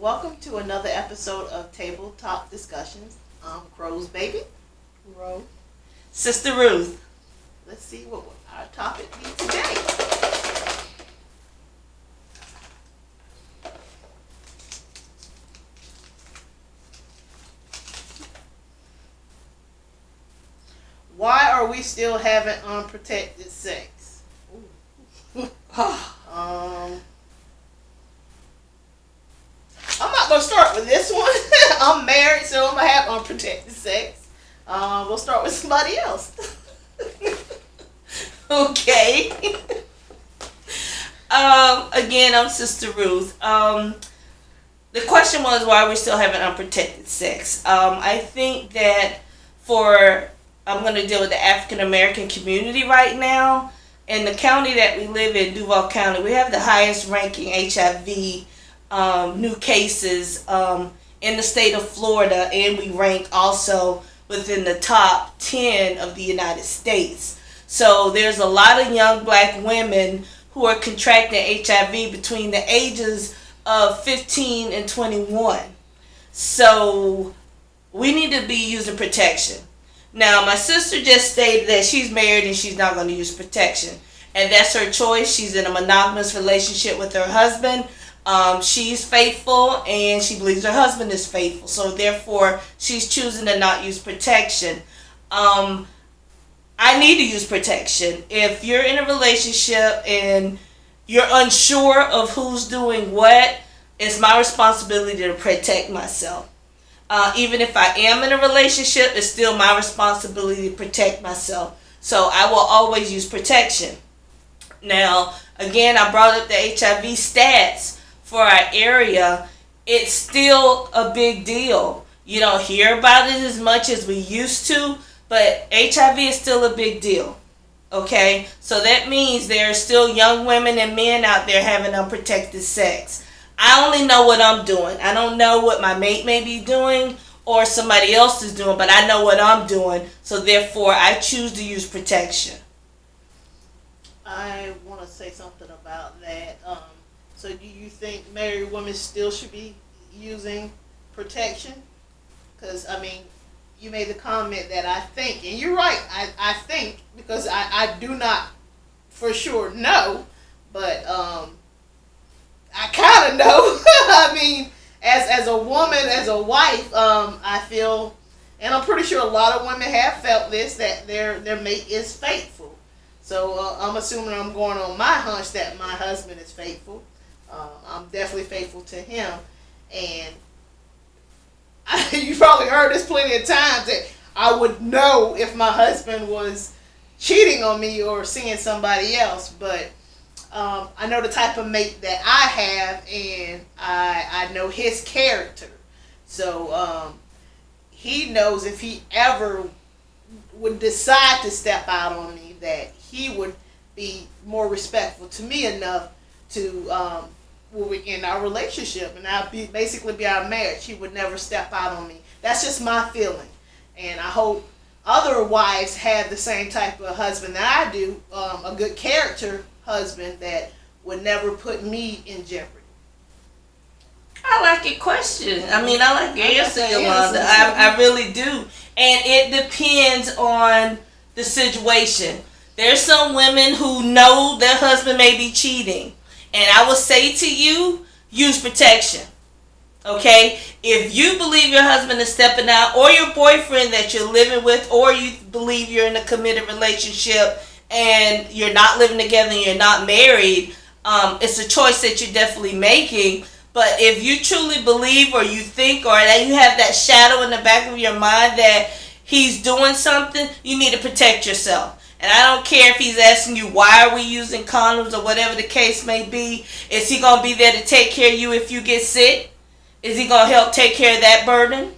Welcome to another episode of Tabletop Discussions. I'm Crow's baby, Rose. Sister Ruth. Let's see what our topic be today. Why are we still having unprotected sex? I'm not going to start with this one. I'm married, so I'm going to have unprotected sex. We'll start with somebody else. Okay. Again, I'm Sister Ruth. The question was why are we still having unprotected sex. I think that I'm going to deal with the African American community right now. In the county that we live in, Duval County, we have the highest ranking HIV new cases in the state of Florida, and we rank also within the top 10 of the United States. So there's a lot of young black women who are contracting HIV between the ages of 15 and 21. So we need to be using protection. Now, my sister just stated that she's married and she's not going to use protection. And that's her choice. She's in a monogamous relationship with her husband. She's faithful and she believes her husband is faithful. So therefore, she's choosing to not use protection. I need to use protection. If you're in a relationship and you're unsure of who's doing what, it's my responsibility to protect myself. Even if I am in a relationship, it's still my responsibility to protect myself. So I will always use protection. Now, again, I brought up the HIV stats for our area. It's still a big deal. You don't hear about it as much as we used to, but HIV is still a big deal. Okay? So that means there are still young women and men out there having unprotected sex. I only know what I'm doing. I don't know what my mate may be doing or somebody else is doing, but I know what I'm doing. So therefore, I choose to use protection. I want to say something about that. So do you think married women still should be using protection? Because, I mean, you made the comment that I think, and you're right, I think, because I do not for sure know, but I kind of know. I mean, as a woman, as a wife, I feel, and I'm pretty sure a lot of women have felt this, that their mate is faithful. So I'm assuming I'm going on my hunch that my husband is faithful. I'm definitely faithful to him. And you probably heard this plenty of times that I would know if my husband was cheating on me or seeing somebody else. But I know the type of mate that I have, and I know his character. So he knows if he ever would decide to step out on me, that he would be more respectful to me enough to in our relationship, and I'll basically be our marriage. He would never step out on me. That's just my feeling, and I hope other wives have the same type of husband that I do, a good character husband that would never put me in jeopardy. I like your question. I mean, I like your answer, Yolanda. I really do. And it depends on the situation. There's some women who know their husband may be cheating. And I will say to you, use protection. Okay? If you believe your husband is stepping out, or your boyfriend that you're living with, or you believe you're in a committed relationship and you're not living together and you're not married, it's a choice that you're definitely making. But if you truly believe, or you think, or that you have that shadow in the back of your mind that he's doing something, you need to protect yourself. And I don't care if he's asking you, why are we using condoms, or whatever the case may be. Is he going to be there to take care of you if you get sick? Is he going to help take care of that burden?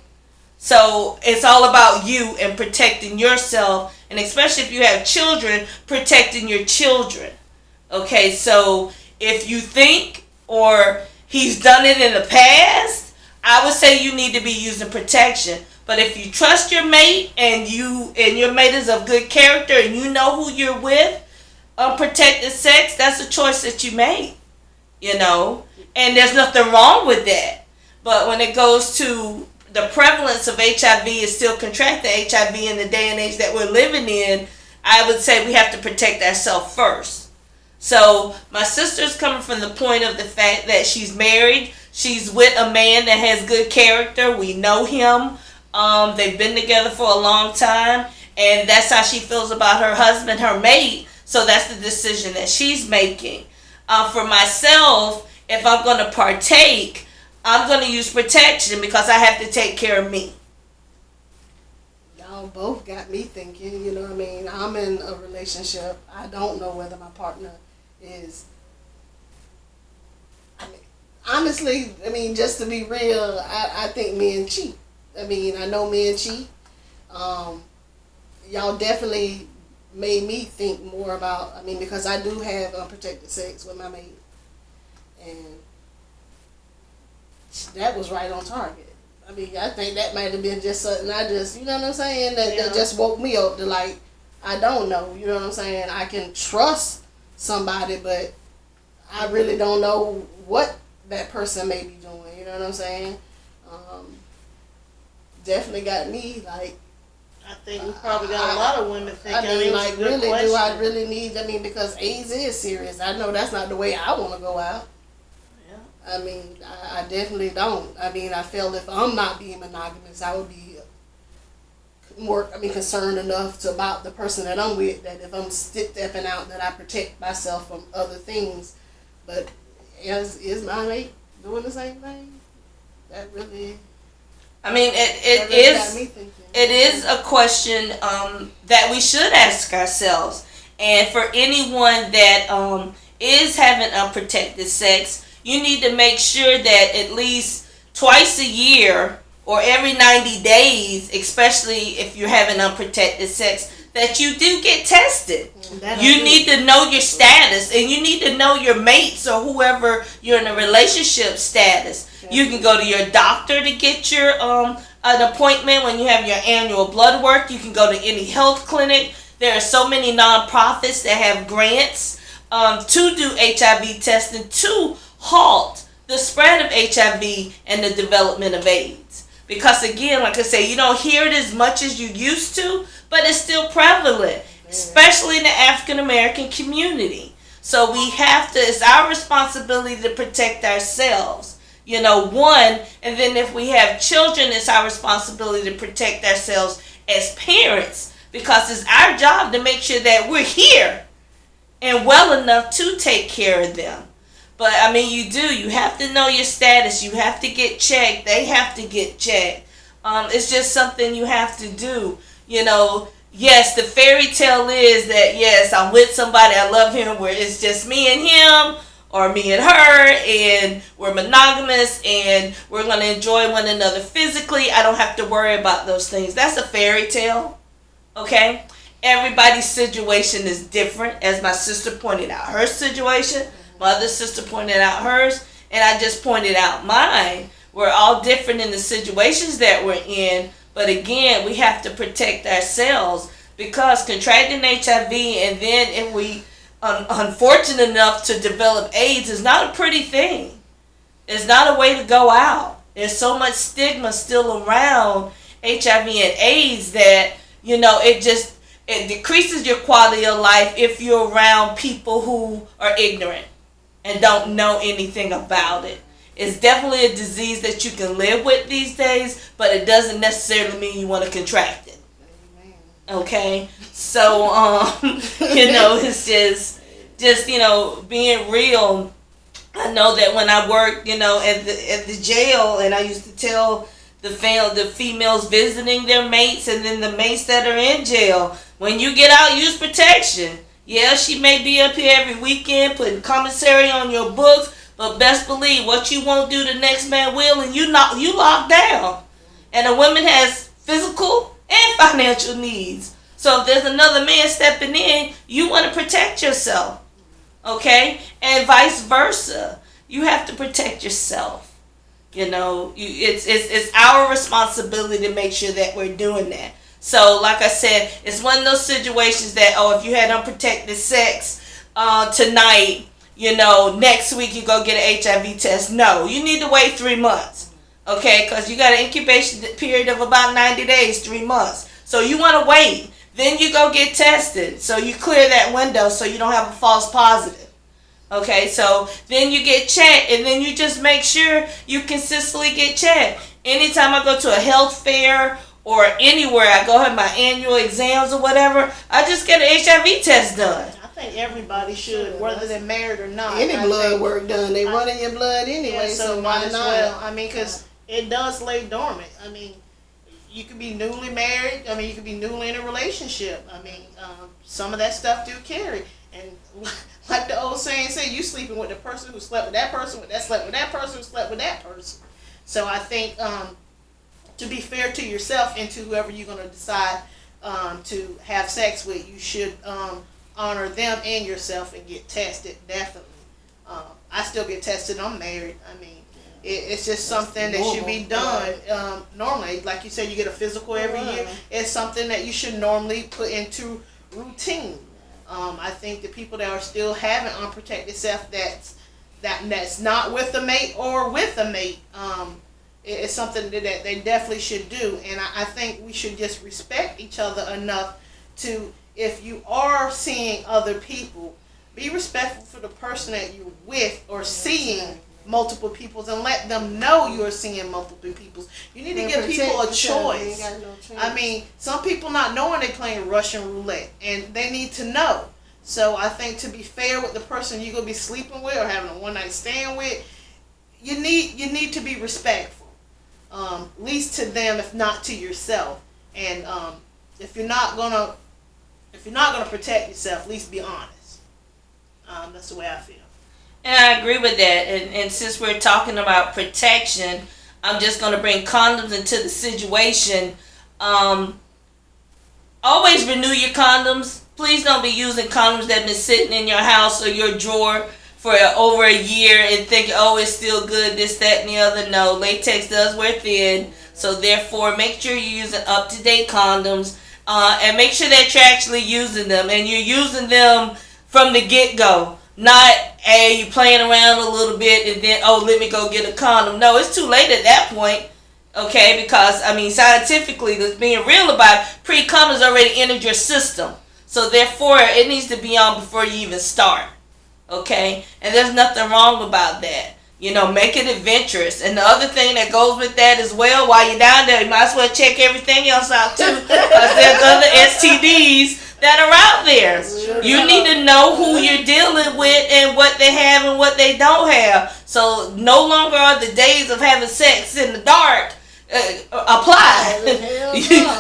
So it's all about you and protecting yourself. And especially if you have children, protecting your children. Okay, so if you think, or he's done it in the past, I would say you need to be using protection. But if you trust your mate, and your mate is of good character, and you know who you're with, unprotected sex, that's a choice that you made, you know. And there's nothing wrong with that. But when it goes to the prevalence of HIV is still contracting HIV in the day and age that we're living in, I would say we have to protect ourselves first. So my sister's coming from the point of the fact that she's married. She's with a man that has good character. We know him. They've been together for a long time. And that's how she feels about her husband, her mate. So that's the decision that she's making. For myself, if I'm going to partake, I'm going to use protection because I have to take care of me. Y'all both got me thinking, you know what I mean? I'm in a relationship. I don't know whether my partner is... honestly, I mean, just to be real, I think men cheat. I mean, I know men cheat. Y'all definitely made me think more about, I mean, because I do have unprotected sex with my mate. And that was right on target. I mean, I think that might have been just something I just, you know what I'm saying? That just woke me up to like, I don't know, you know what I'm saying? I can trust somebody, but I really don't know what that person may be doing, you know what I'm saying? Definitely got me like, I think we probably got a lot of women thinking. I mean, like, really, question. do I really need? I mean, because AIDS is serious. I know that's not the way I want to go out. Yeah. I mean, I definitely don't. I mean, I feel if I'm not being monogamous, I would be more, concerned enough about the person that I'm with, that if I'm stepping out, that I protect myself from other things. But is my mate doing the same thing? That really... I mean, it is a question that we should ask ourselves. And for anyone that is having unprotected sex, you need to make sure that at least twice a year or every 90 days, especially if you're having unprotected sex, that you do get tested. You need to know your status, and you need to know your mates or whoever you're in a relationship status. You can go to your doctor to get your an appointment when you have your annual blood work. You can go to any health clinic. There are so many nonprofits that have grants to do HIV testing to halt the spread of HIV and the development of AIDS. Because again, like I say, you don't hear it as much as you used to, but it's still prevalent, especially in the African American community. So we have to, it's our responsibility to protect ourselves. You know, one, and then if we have children, it's our responsibility to protect ourselves as parents, because it's our job to make sure that we're here and well enough to take care of them. But I mean, you have to know your status. You have to get checked. They have to get checked. It's just something you have to do. You know, yes, the fairy tale is that, yes, I'm with somebody, I love him, where it's just me and him, or me and her, and we're monogamous, and we're going to enjoy one another physically. I don't have to worry about those things. That's a fairy tale, okay? Everybody's situation is different, as my sister pointed out her situation, my other sister pointed out hers, and I just pointed out mine. We're all different in the situations that we're in, but again, we have to protect ourselves, because contracting HIV, and then if we unfortunate enough to develop AIDS, is not a pretty thing. It's not a way to go out. There's so much stigma still around HIV and AIDS that, you know, it decreases your quality of life if you're around people who are ignorant and don't know anything about it. It's definitely a disease that you can live with these days, but it doesn't necessarily mean you want to contract it. Okay, so you know, it's just you know, being real. I know that when I worked, you know, at the jail, and I used to tell the females visiting their mates, and then the mates that are in jail, when you get out, use protection. Yeah, she may be up here every weekend putting commissary on your books, but best believe what you won't do, the next man will, and you locked down. And a woman has physical and financial needs. So if there's another man stepping in, you want to protect yourself. Okay? And vice versa. You have to protect yourself. You know, it's our responsibility to make sure that we're doing that. So like I said, it's one of those situations that, if you had unprotected sex tonight, you know, next week you go get an HIV test. No, you need to wait 3 months. Okay, because you got an incubation period of about 90 days, 3 months. So you want to wait. Then you go get tested. So you clear that window so you don't have a false positive. Okay, so then you get checked, and then you just make sure you consistently get checked. Anytime I go to a health fair or anywhere, I go have my annual exams or whatever, I just get an HIV test done. I think everybody should, whether they're married or not. Any blood work done, they running your blood anyway, Yeah, so might why as not? well. I mean, because it does lay dormant. I mean, you could be newly married. I mean, you could be newly in a relationship. I mean, some of that stuff do carry. And like the old saying said, you sleeping with the person who slept with that person, slept with that person who slept with that person. So I think to be fair to yourself and to whoever you're going to decide to have sex with, you should honor them and yourself and get tested, definitely. I still get tested. I'm married. I mean, it's just something that should be done normally. Like you said, you get a physical every year. It's something that you should normally put into routine. I think the people that are still having unprotected sex that's not with a mate or with a mate, it's something that they definitely should do. And I think we should just respect each other enough to, if you are seeing other people, be respectful for the person that you're with or seeing multiple peoples, and let them know you're seeing multiple peoples. You need to give people a choice. I mean, some people not knowing they playing Russian roulette, and they need to know. So I think to be fair with the person you're gonna be sleeping with or having a one night stand with, you need to be respectful, at least to them, if not to yourself. And if you're not gonna protect yourself, at least be honest. That's the way I feel. And I agree with that. And since we're talking about protection, I'm just going to bring condoms into the situation. Always renew your condoms. Please don't be using condoms that have been sitting in your house or your drawer for over a year and thinking, oh, it's still good, this, that, and the other. No, latex does wear thin. So therefore, make sure you're using up-to-date condoms. And make sure that you're actually using them. And you're using them from the get-go. Not, hey, you playing around a little bit and then, oh, let me go get a condom. No, it's too late at that point, okay? Because, I mean, scientifically, that's being real about it, pre-cum has already entered your system. So, therefore, it needs to be on before you even start, okay? And there's nothing wrong about that. You know, make it adventurous. And the other thing that goes with that as well, while you're down there, you might as well check everything else out, too. Because there's other STDs that are out there. You need to know who you're dealing with and what they have and what they don't have. So no longer are the days of having sex in the dark apply.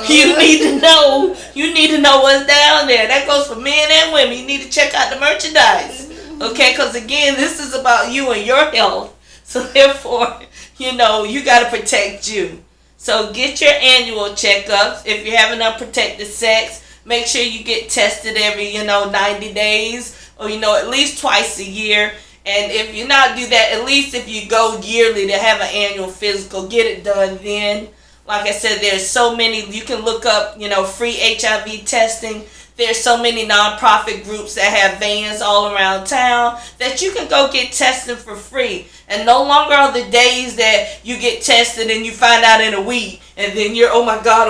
You need to know. You need to know what's down there. That goes for men and women. You need to check out the merchandise. Okay, because again, this is about you and your health. So therefore, you know, you got to protect you. So get your annual checkups. If you're having unprotected sex, make sure you get tested every, 90 days or, at least twice a year. And if you not do that, at least if you go yearly to have an annual physical, get it done then. Like I said, there's so many, you can look up, free HIV testing. There's so many nonprofit groups that have vans all around town that you can go get tested for free. And no longer are the days that you get tested and you find out in a week. And then you're, oh my God,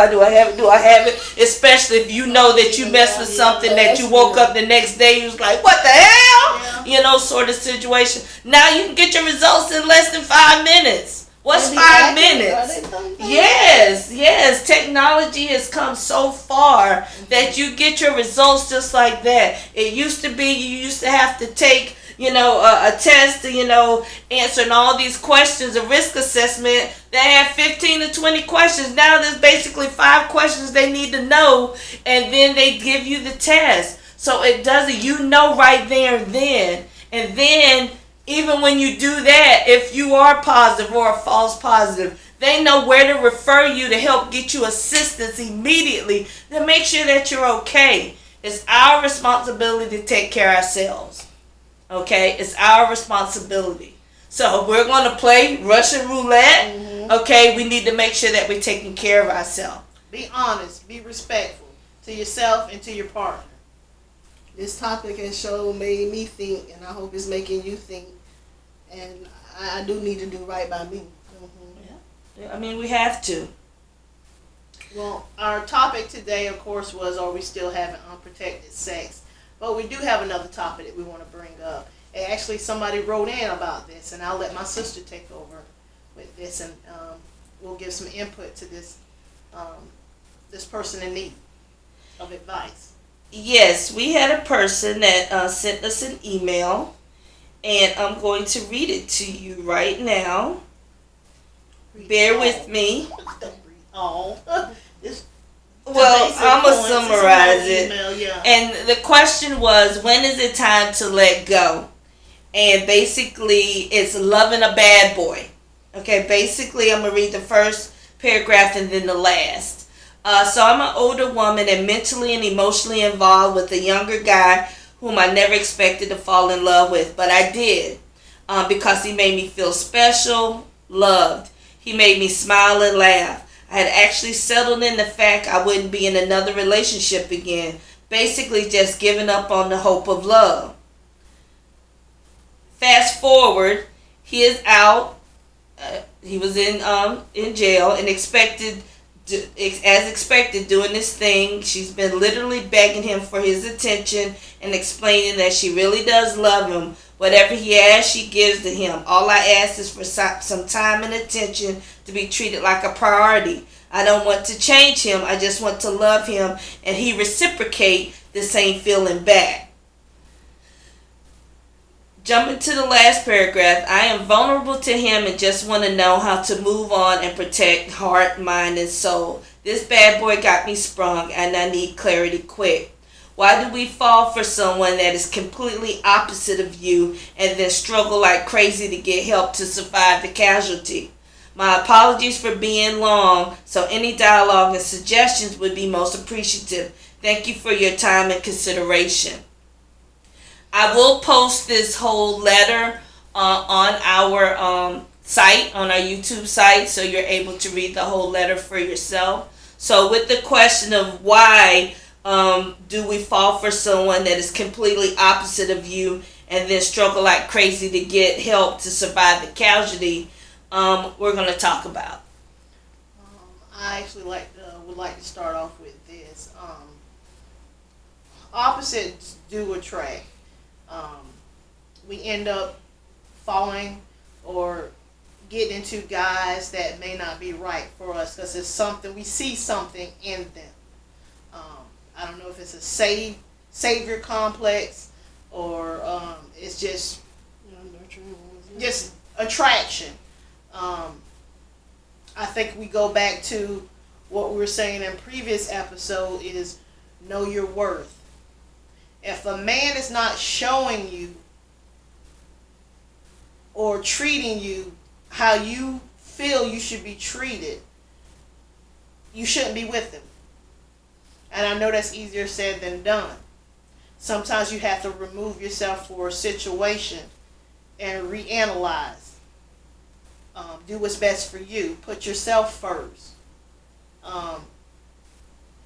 do I have it? Especially if you know that you messed with something that you woke up the next day, you was like, what the hell? Yeah. Sort of situation. Now you can get your results in less than 5 minutes. What's 5 minutes? Yes. Technology has come so far that you get your results just like that. It used to be you used to have to take, a test to, answering all these questions, a risk assessment that had 15 to 20 questions. Now there's basically 5 questions they need to know, and then they give you the test. So it doesn't, right there and then. And then, even when you do that, if you are positive or a false positive, they know where to refer you to help get you assistance immediately to make sure that you're okay. It's our responsibility to take care of ourselves. Okay? It's our responsibility. So we're going to play Russian roulette. Mm-hmm. Okay? We need to make sure that we're taking care of ourselves. Be honest. Be respectful to yourself and to your partner. This topic has made me think, and I hope it's making you think. And I do need to do right by me. Mm-hmm. Yeah. I mean, we have to. Well, our topic today, of course, was are we still having unprotected sex? But we do have another topic that we want to bring up. And actually, somebody wrote in about this, and I'll let my sister take over with this, and we'll give some input to this person in need of advice. Yes, we had a person that sent us an email, and I'm going to read it to you right now. Bear with me. Don't read all. Well, I'm going to summarize it. Email, yeah. And the question was, when is it time to let go? And basically, it's loving a bad boy. Okay, basically, I'm going to read the first paragraph and then the last. So I'm an older woman and mentally and emotionally involved with a younger guy whom I never expected to fall in love with. But I did, because he made me feel special, loved. He made me smile and laugh. I had actually settled in the fact I wouldn't be in another relationship again. Basically just giving up on the hope of love. Fast forward, he is out. He was in jail and as expected, doing this thing. She's been literally begging him for his attention and explaining that she really does love him. Whatever he asks, she gives to him. All I ask is for some time and attention to be treated like a priority. I don't want to change him. I just want to love him, and he reciprocate the same feeling back. Jumping to the last paragraph, I am vulnerable to him and just want to know how to move on and protect heart, mind, and soul. This bad boy got me sprung, and I need clarity quick. Why do we fall for someone that is completely opposite of you and then struggle like crazy to get help to survive the casualty? My apologies for being long, so any dialogue and suggestions would be most appreciative. Thank you for your time and consideration. I will post this whole letter on our site, on our YouTube site, so you're able to read the whole letter for yourself. So with the question of why do we fall for someone that is completely opposite of you and then struggle like crazy to get help to survive the casualty, we're going to talk about. I actually would like to start off with this. Opposites do attract. We end up falling or getting into guys that may not be right for us because it's something, we see something in them. I don't know if it's a savior complex or it's just attraction. I think we go back to what we were saying in previous episode is know your worth. If a man is not showing you or treating you how you feel you should be treated, you shouldn't be with him. And I know that's easier said than done. Sometimes you have to remove yourself for a situation and reanalyze. Do what's best for you. Put yourself first.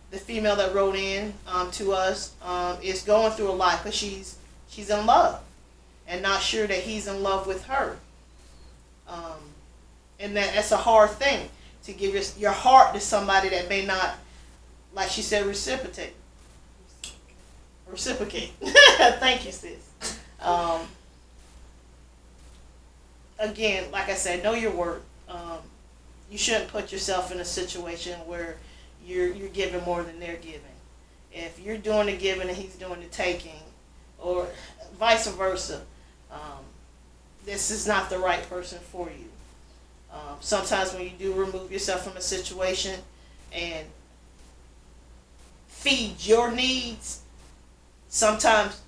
The female that wrote in to us is going through a lot because she's in love and not sure that he's in love with her. And that's a hard thing to give your heart to somebody that may not, like she said, reciprocate. Thank you, sis. Again, like I said, know your worth. You shouldn't put yourself in a situation where you're giving more than they're giving. If you're doing the giving and he's doing the taking, or vice versa, this is not the right person for you. Sometimes when you do remove yourself from a situation and feed your needs, sometimes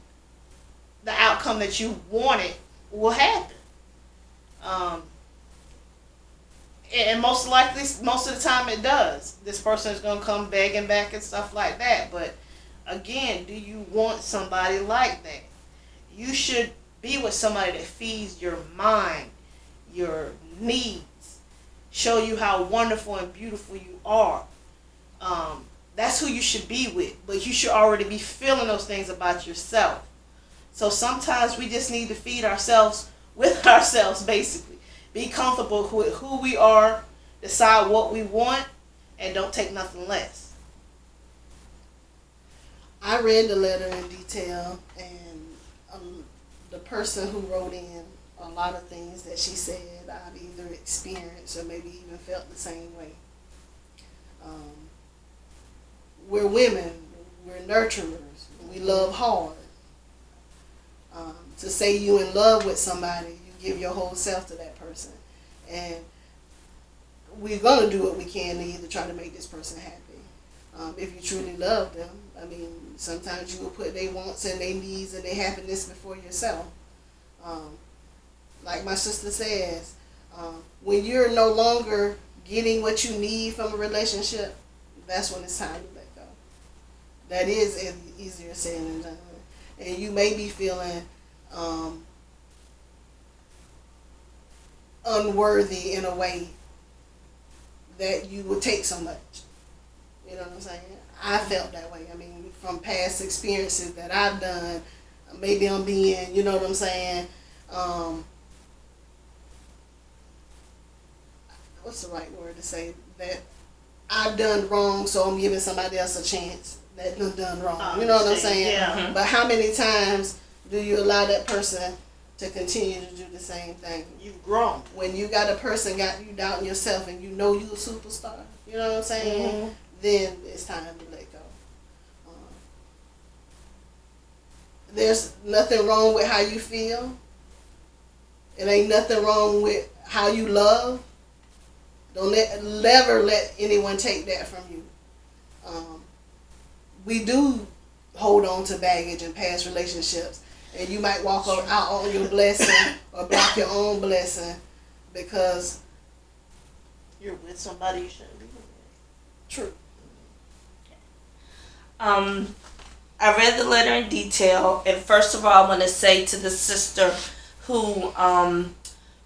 the outcome that you wanted will happen. And most likely, most of the time it does. This person is going to come begging back and stuff like that. But again, do you want somebody like that? You should be with somebody that feeds your mind, your needs, show you how wonderful and beautiful you are. That's who you should be with. But you should already be feeling those things about yourself. So sometimes we just need to feed ourselves with ourselves, basically. Be comfortable with who we are decide what we want and don't take nothing less. I read the letter in detail, and the person who wrote in a lot of things that she said, I've either experienced or maybe even felt the same way. We're women, we're nurturers, we love hard. To say you in love with somebody, you give your whole self to that person. And we're going to do what we can to either try to make this person happy. If you truly love them, I mean, sometimes you will put their wants and their needs and their happiness before yourself. Like my sister says, when you're no longer getting what you need from a relationship, that's when it's time to let go. That is easier said than done. And you may be feeling unworthy in a way that you would take so much. You know what I'm saying? I felt that way. I mean, from past experiences that I've done, maybe I'm being, you know what I'm saying? What's the right word to say? That I've done wrong, so I'm giving somebody else a chance that done wrong. You know what I'm saying? Yeah. Mm-hmm. But how many times do you allow that person to continue to do the same thing? You've grown. When you got a person got you doubting yourself and you know you a superstar, you know what I'm saying? Mm-hmm. Then it's time to let go. There's nothing wrong with how you feel. It ain't nothing wrong with how you love. Don't never let anyone take that from you. We do hold on to baggage and past relationships, and you might walk out on your blessing or block your own blessing because you're with somebody you shouldn't be with. True. I read the letter in detail, and first of all, I want to say to the sister who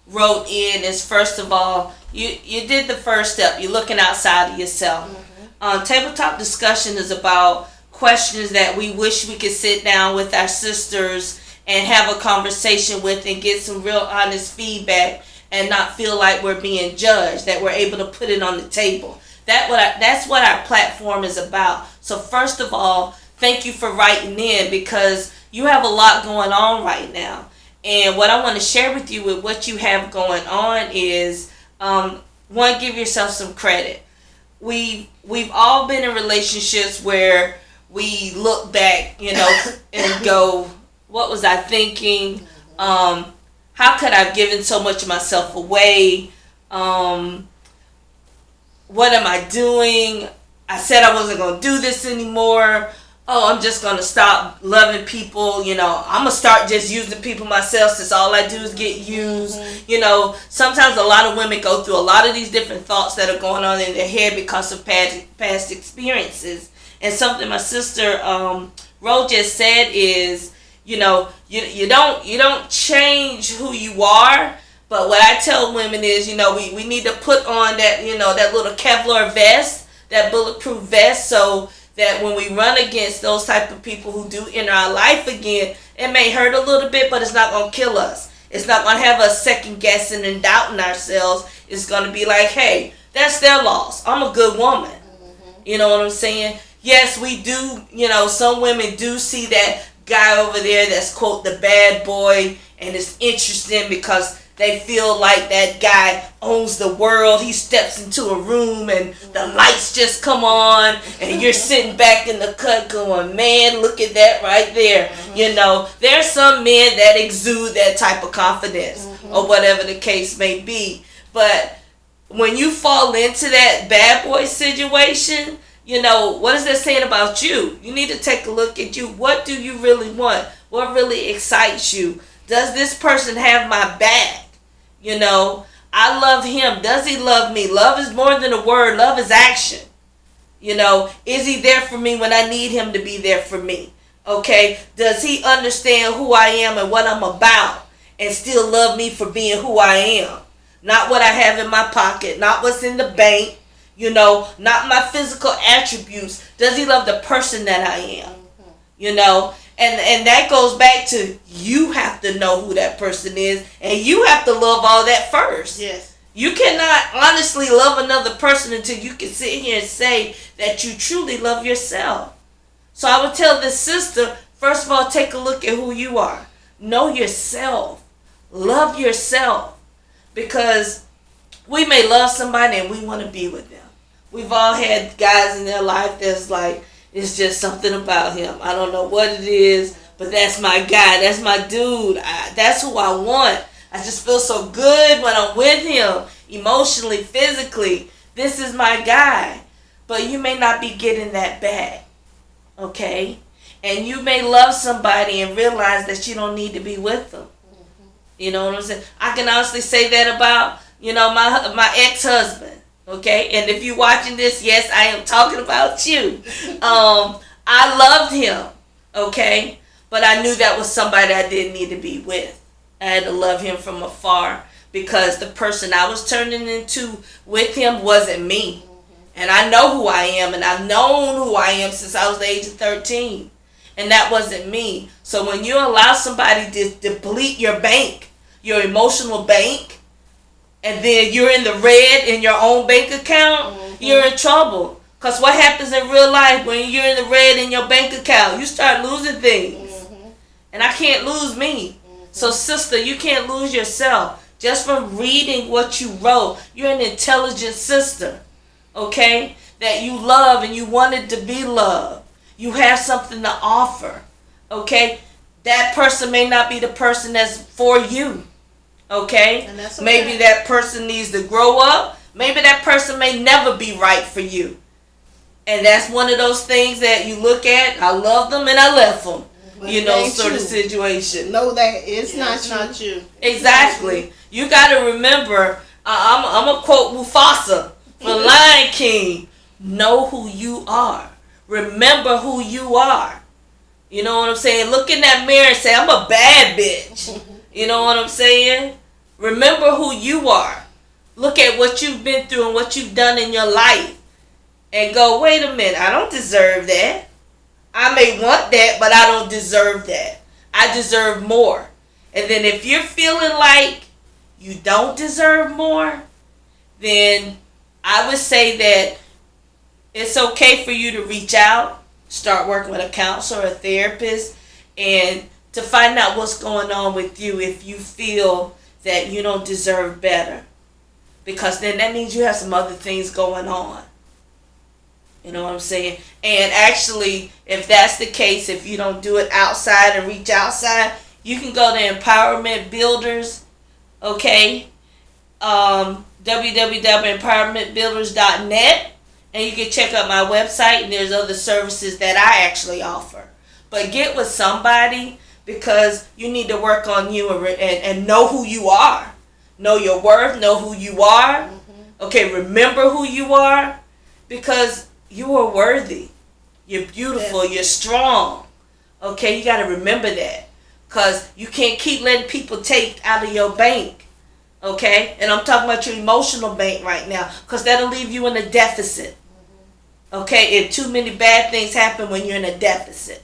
wrote in is, first of all, you did the first step. You're looking outside of yourself. Mm-hmm. Tabletop discussion is about questions that we wish we could sit down with our sisters and have a conversation with and get some real honest feedback and not feel like we're being judged, that we're able to put it on the table. That's what our platform is about. So first of all, thank you for writing in, because you have a lot going on right now. And what I want to share with you with what you have going on is, one, give yourself some credit. We've all been in relationships where we look back, and go, what was I thinking? How could I have given so much of myself away? What am I doing? I said I wasn't going to do this anymore. Oh, I'm just going to stop loving people. I'm going to start just using people myself, since all I do is get used. Mm-hmm. Sometimes a lot of women go through a lot of these different thoughts that are going on in their head because of past experiences. And something my sister Ro just said is, you don't change who you are. But what I tell women is, we need to put on that, that little Kevlar vest, that bulletproof vest, so that when we run against those type of people who do enter our life again, it may hurt a little bit, but it's not going to kill us. It's not going to have us second guessing and doubting ourselves. It's going to be like, hey, that's their loss. I'm a good woman. Mm-hmm. You know what I'm saying? Yes, we do, some women do see that guy over there that's, quote, the bad boy, and it's interesting because they feel like that guy owns the world. He steps into a room and the lights just come on and you're sitting back in the cut going, man, look at that right there. Mm-hmm. There's some men that exude that type of confidence, mm-hmm. or whatever the case may be. But when you fall into that bad boy situation, what is that saying about you? You need to take a look at you. What do you really want? What really excites you? Does this person have my back? I love him. Does he love me? Love is more than a word. Love is action. Is he there for me when I need him to be there for me? Okay. Does he understand who I am and what I'm about and still love me for being who I am? Not what I have in my pocket, not what's in the bank, not my physical attributes. Does he love the person that I am? And that goes back to, you have to know who that person is, and you have to love all that first. Yes. You cannot honestly love another person until you can sit here and say that you truly love yourself. So I would tell this sister, first of all, take a look at who you are. Know yourself. Love yourself. Because we may love somebody and we want to be with them. We've all had guys in their life that's like, it's just something about him. I don't know what it is, but that's my guy. That's my dude. That's who I want. I just feel so good when I'm with him, emotionally, physically. This is my guy. But you may not be getting that back, okay? And you may love somebody and realize that you don't need to be with them. You know what I'm saying? I can honestly say that about, my ex-husband, okay? And if you're watching this, yes, I am talking about you. I loved him, okay? But I knew that was somebody I didn't need to be with. I had to love him from afar because the person I was turning into with him wasn't me. And I know who I am, and I've known who I am since I was the age of 13. And that wasn't me. So when you allow somebody to deplete your bank, your emotional bank, and then you're in the red in your own bank account, you're in trouble. Because what happens in real life when you're in the red in your bank account? You start losing things. And I can't lose me. So sister, you can't lose yourself. Just from reading what you wrote, you're an intelligent sister. Okay? That you love and you wanted to be loved. You have something to offer. Okay? That person may not be the person that's for you. Okay? And that's okay. Maybe that person needs to grow up. Maybe that person may never be right for you. And that's one of those things that you look at. I love them and I left them. Sort of situation. Know that it's not you. Exactly. You got to remember, I'm going to quote Mufasa from Lion King. Know who you are. Remember who you are. You know what I'm saying? Look in that mirror and say, I'm a bad bitch. You know what I'm saying? Remember who you are. Look at what you've been through and what you've done in your life. And go, wait a minute, I don't deserve that. I may want that, but I don't deserve that. I deserve more. And then if you're feeling like you don't deserve more, then I would say that it's okay for you to reach out, start working with a counselor or a therapist, and to find out what's going on with you if you feel that you don't deserve better. Because then that means you have some other things going on. You know what I'm saying? And actually, if that's the case, if you don't do it outside and reach outside, you can go to Empowerment Builders, okay? www.empowermentbuilders.net, and you can check out my website, and there's other services that I actually offer. But get with somebody because you need to work on you and know who you are. Know your worth, know who you are. Okay, remember who you are because you are worthy. You're beautiful. You're strong. Okay, you got to remember that. Because you can't keep letting people take out of your bank. Okay? And I'm talking about your emotional bank right now. Because that'll leave you in a deficit. Okay? And too many bad things happen when you're in a deficit.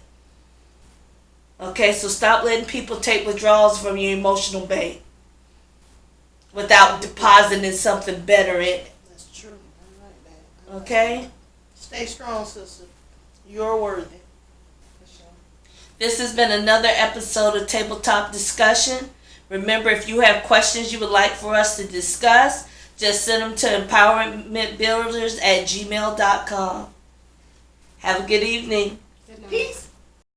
Okay? So stop letting people take withdrawals from your emotional bank. Without depositing something better in it. That's true. I like that. Okay? Stay strong, sister. You're worthy. This has been another episode of Tabletop Discussion. Remember, if you have questions you would like for us to discuss, just send them to empowermentbuilders@gmail.com. Have a good evening.